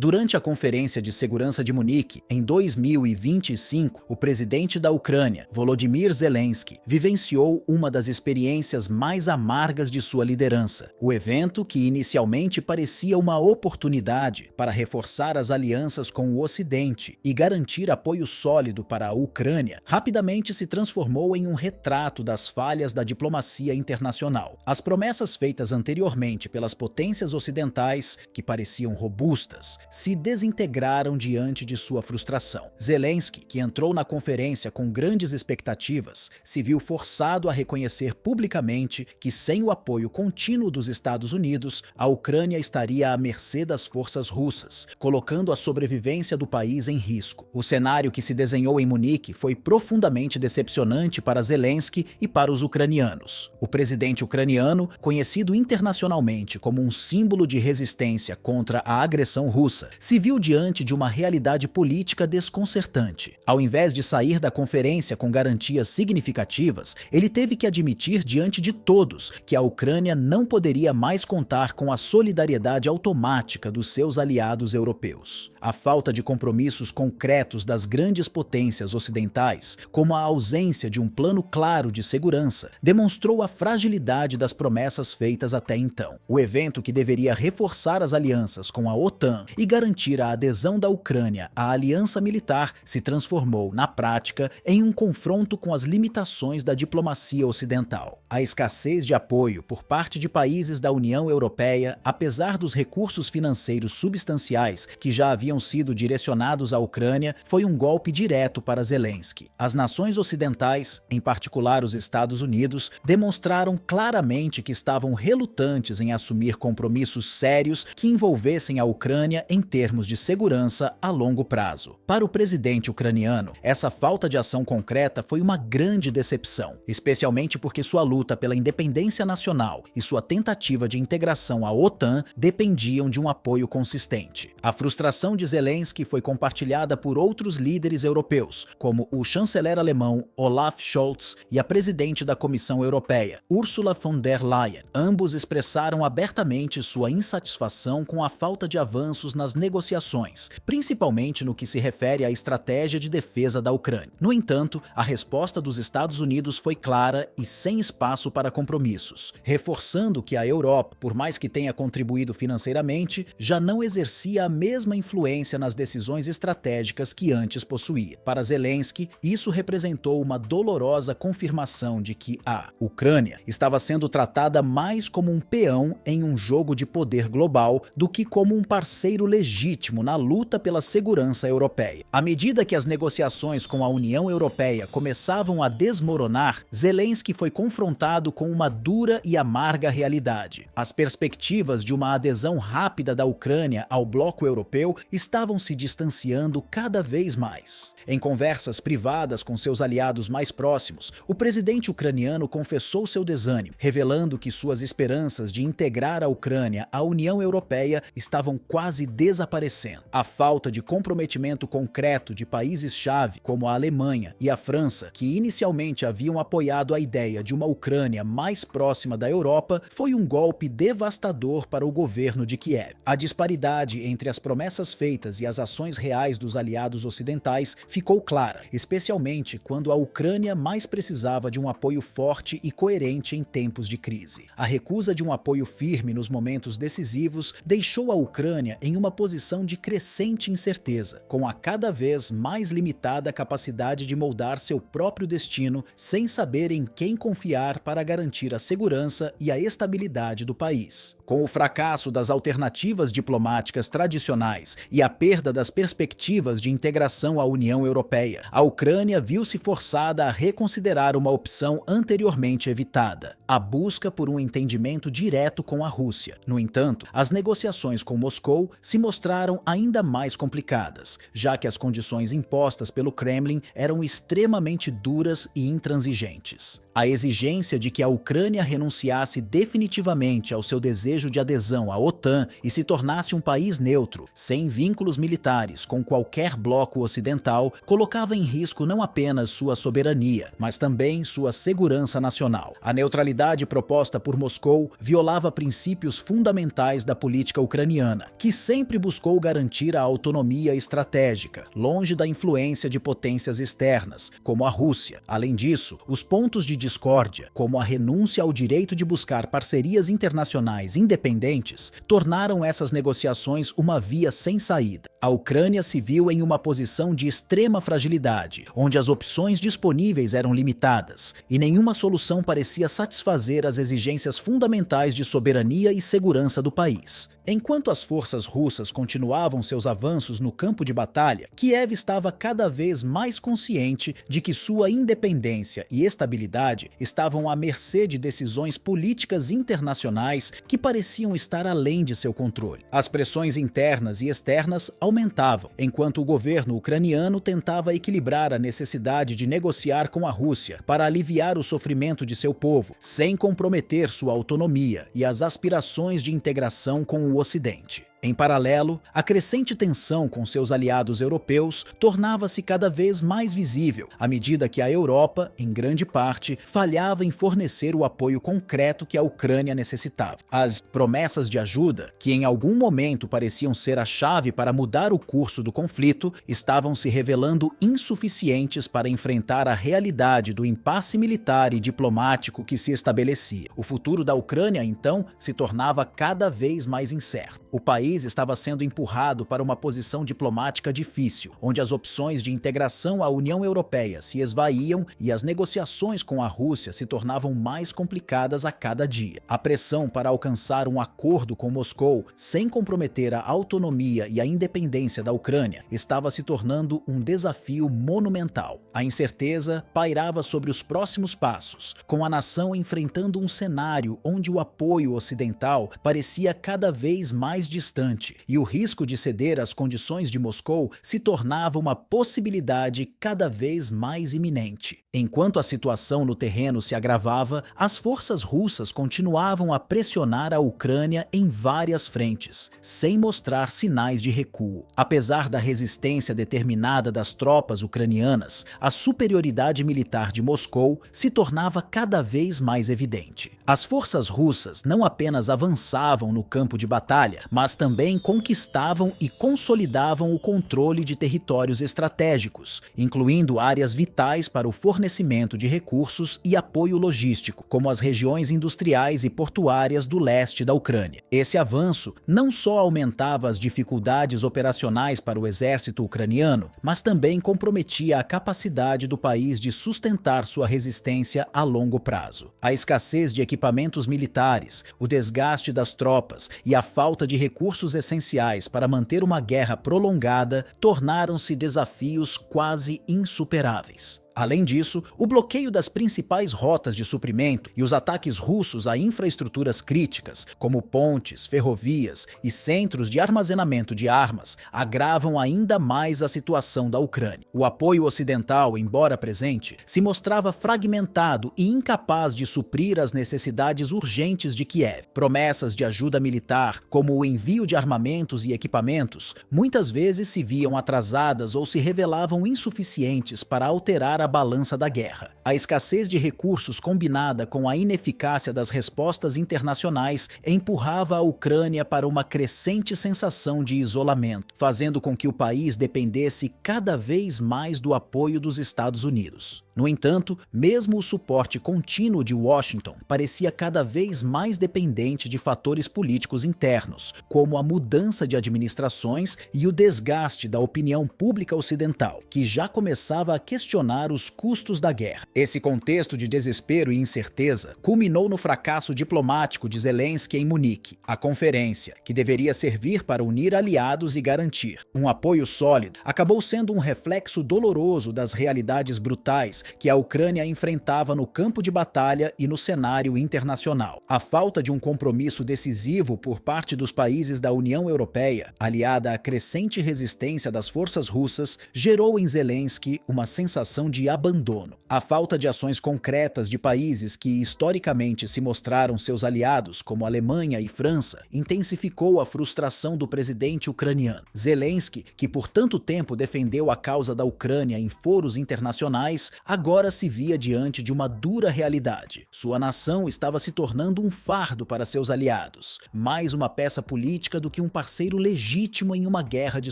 Durante a Conferência de Segurança de Munique, em 2025, o presidente da Ucrânia, Volodymyr Zelensky, vivenciou uma das experiências mais amargas de sua liderança. O evento, que inicialmente parecia uma oportunidade para reforçar as alianças com o Ocidente e garantir apoio sólido para a Ucrânia, rapidamente se transformou em um retrato das falhas da diplomacia internacional. As promessas feitas anteriormente pelas potências ocidentais, que pareciam robustas, se desintegraram diante de sua frustração. Zelensky, que entrou na conferência com grandes expectativas, se viu forçado a reconhecer publicamente que, sem o apoio contínuo dos Estados Unidos, a Ucrânia estaria à mercê das forças russas, colocando a sobrevivência do país em risco. O cenário que se desenhou em Munique foi profundamente decepcionante para Zelensky e para os ucranianos. O presidente ucraniano, conhecido internacionalmente como um símbolo de resistência contra a agressão russa, se viu diante de uma realidade política desconcertante. Ao invés de sair da conferência com garantias significativas, ele teve que admitir diante de todos que a Ucrânia não poderia mais contar com a solidariedade automática dos seus aliados europeus. A falta de compromissos concretos das grandes potências ocidentais, como a ausência de um plano claro de segurança, demonstrou a fragilidade das promessas feitas até então. O evento, que deveria reforçar as alianças com a OTAN e garantir a adesão da Ucrânia à aliança militar, se transformou, na prática, em um confronto com as limitações da diplomacia ocidental. A escassez de apoio por parte de países da União Europeia, apesar dos recursos financeiros substanciais que já haviam sido direcionados à Ucrânia, foi um golpe direto para Zelensky. As nações ocidentais, em particular os Estados Unidos, demonstraram claramente que estavam relutantes em assumir compromissos sérios que envolvessem a Ucrânia em termos de segurança a longo prazo. Para o presidente ucraniano, essa falta de ação concreta foi uma grande decepção, especialmente porque sua luta pela independência nacional e sua tentativa de integração à OTAN dependiam de um apoio consistente. A frustração de Zelensky foi compartilhada por outros líderes europeus, como o chanceler alemão Olaf Scholz e a presidente da Comissão Europeia, Ursula von der Leyen. Ambos expressaram abertamente sua insatisfação com a falta de avanços nas negociações, principalmente no que se refere à estratégia de defesa da Ucrânia. No entanto, a resposta dos Estados Unidos foi clara e sem espaço para compromissos, reforçando que a Europa, por mais que tenha contribuído financeiramente, já não exercia a mesma influência nas decisões estratégicas que antes possuía. Para Zelensky, isso representou uma dolorosa confirmação de que a Ucrânia estava sendo tratada mais como um peão em um jogo de poder global do que como um parceiro legítimo na luta pela segurança europeia. À medida que as negociações com a União Europeia começavam a desmoronar, Zelensky foi confrontado com uma dura e amarga realidade. As perspectivas de uma adesão rápida da Ucrânia ao bloco europeu estavam se distanciando cada vez mais. Em conversas privadas com seus aliados mais próximos, o presidente ucraniano confessou seu desânimo, revelando que suas esperanças de integrar a Ucrânia à União Europeia estavam quase desaparecendo. A falta de comprometimento concreto de países-chave como a Alemanha e a França, que inicialmente haviam apoiado a ideia de uma Ucrânia mais próxima da Europa, foi um golpe devastador para o governo de Kiev. A disparidade entre as promessas feitas e as ações reais dos aliados ocidentais ficou clara, especialmente quando a Ucrânia mais precisava de um apoio forte e coerente em tempos de crise. A recusa de um apoio firme nos momentos decisivos deixou a Ucrânia em uma posição de crescente incerteza, com a cada vez mais limitada capacidade de moldar seu próprio destino sem saber em quem confiar para garantir a segurança e a estabilidade do país. Com o fracasso das alternativas diplomáticas tradicionais e a perda das perspectivas de integração à União Europeia, a Ucrânia viu-se forçada a reconsiderar uma opção anteriormente evitada: a busca por um entendimento direto com a Rússia. No entanto, as negociações com Moscou se mostraram ainda mais complicadas, já que as condições impostas pelo Kremlin eram extremamente duras e intransigentes. A exigência de que a Ucrânia renunciasse definitivamente ao seu desejo de adesão à OTAN e se tornasse um país neutro, sem vínculos militares com qualquer bloco ocidental, colocava em risco não apenas sua soberania, mas também sua segurança nacional. A neutralidade proposta por Moscou violava princípios fundamentais da política ucraniana, que sempre buscou garantir a autonomia estratégica, longe da influência de potências externas, como a Rússia. Além disso, os pontos de discórdia, como a renúncia ao direito de buscar parcerias internacionais independentes, tornaram essas negociações uma via sem saída. A Ucrânia se viu em uma posição de extrema fragilidade, onde as opções disponíveis eram limitadas, e nenhuma solução parecia satisfazer as exigências fundamentais de soberania e segurança do país. Enquanto as forças russas continuavam seus avanços no campo de batalha, Kiev estava cada vez mais consciente de que sua independência e estabilidade estavam à mercê de decisões políticas internacionais que pareciam estar além de seu controle. As pressões internas e externas aumentavam, enquanto o governo ucraniano tentava equilibrar a necessidade de negociar com a Rússia para aliviar o sofrimento de seu povo, sem comprometer sua autonomia e as aspirações de integração com o Ocidente. Em paralelo, a crescente tensão com seus aliados europeus tornava-se cada vez mais visível, à medida que a Europa, em grande parte, falhava em fornecer o apoio concreto que a Ucrânia necessitava. As promessas de ajuda, que em algum momento pareciam ser a chave para mudar o curso do conflito, estavam se revelando insuficientes para enfrentar a realidade do impasse militar e diplomático que se estabelecia. O futuro da Ucrânia, então, se tornava cada vez mais incerto. O país estava sendo empurrado para uma posição diplomática difícil, onde as opções de integração à União Europeia se esvaíam e as negociações com a Rússia se tornavam mais complicadas a cada dia. A pressão para alcançar um acordo com Moscou, sem comprometer a autonomia e a independência da Ucrânia, estava se tornando um desafio monumental. A incerteza pairava sobre os próximos passos, com a nação enfrentando um cenário onde o apoio ocidental parecia cada vez mais distante e o risco de ceder às condições de Moscou se tornava uma possibilidade cada vez mais iminente. Enquanto a situação no terreno se agravava, as forças russas continuavam a pressionar a Ucrânia em várias frentes, sem mostrar sinais de recuo. Apesar da resistência determinada das tropas ucranianas, a superioridade militar de Moscou se tornava cada vez mais evidente. As forças russas não apenas avançavam no campo de batalha, mas também conquistavam e consolidavam o controle de territórios estratégicos, incluindo áreas vitais para o fornecimento de recursos e apoio logístico, como as regiões industriais e portuárias do leste da Ucrânia. Esse avanço não só aumentava as dificuldades operacionais para o exército ucraniano, mas também comprometia a capacidade do país de sustentar sua resistência a longo prazo. A escassez de equipamentos militares, o desgaste das tropas e a falta de recursos essenciais para manter uma guerra prolongada tornaram-se desafios quase insuperáveis. Além disso, o bloqueio das principais rotas de suprimento e os ataques russos a infraestruturas críticas, como pontes, ferrovias e centros de armazenamento de armas, agravam ainda mais a situação da Ucrânia. O apoio ocidental, embora presente, se mostrava fragmentado e incapaz de suprir as necessidades urgentes de Kiev. Promessas de ajuda militar, como o envio de armamentos e equipamentos, muitas vezes se viam atrasadas ou se revelavam insuficientes para alterar a balança da guerra. A escassez de recursos combinada com a ineficácia das respostas internacionais empurrava a Ucrânia para uma crescente sensação de isolamento, fazendo com que o país dependesse cada vez mais do apoio dos Estados Unidos. No entanto, mesmo o suporte contínuo de Washington parecia cada vez mais dependente de fatores políticos internos, como a mudança de administrações e o desgaste da opinião pública ocidental, que já começava a questionar os custos da guerra. Esse contexto de desespero e incerteza culminou no fracasso diplomático de Zelensky em Munique, a conferência, que deveria servir para unir aliados e garantir um apoio sólido, acabou sendo um reflexo doloroso das realidades brutais que a Ucrânia enfrentava no campo de batalha e no cenário internacional. A falta de um compromisso decisivo por parte dos países da União Europeia, aliada à crescente resistência das forças russas, gerou em Zelensky uma sensação de de abandono. A falta de ações concretas de países que historicamente se mostraram seus aliados, como Alemanha e França, intensificou a frustração do presidente ucraniano. Zelensky, que por tanto tempo defendeu a causa da Ucrânia em foros internacionais, agora se via diante de uma dura realidade. Sua nação estava se tornando um fardo para seus aliados, mais uma peça política do que um parceiro legítimo em uma guerra de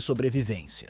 sobrevivência.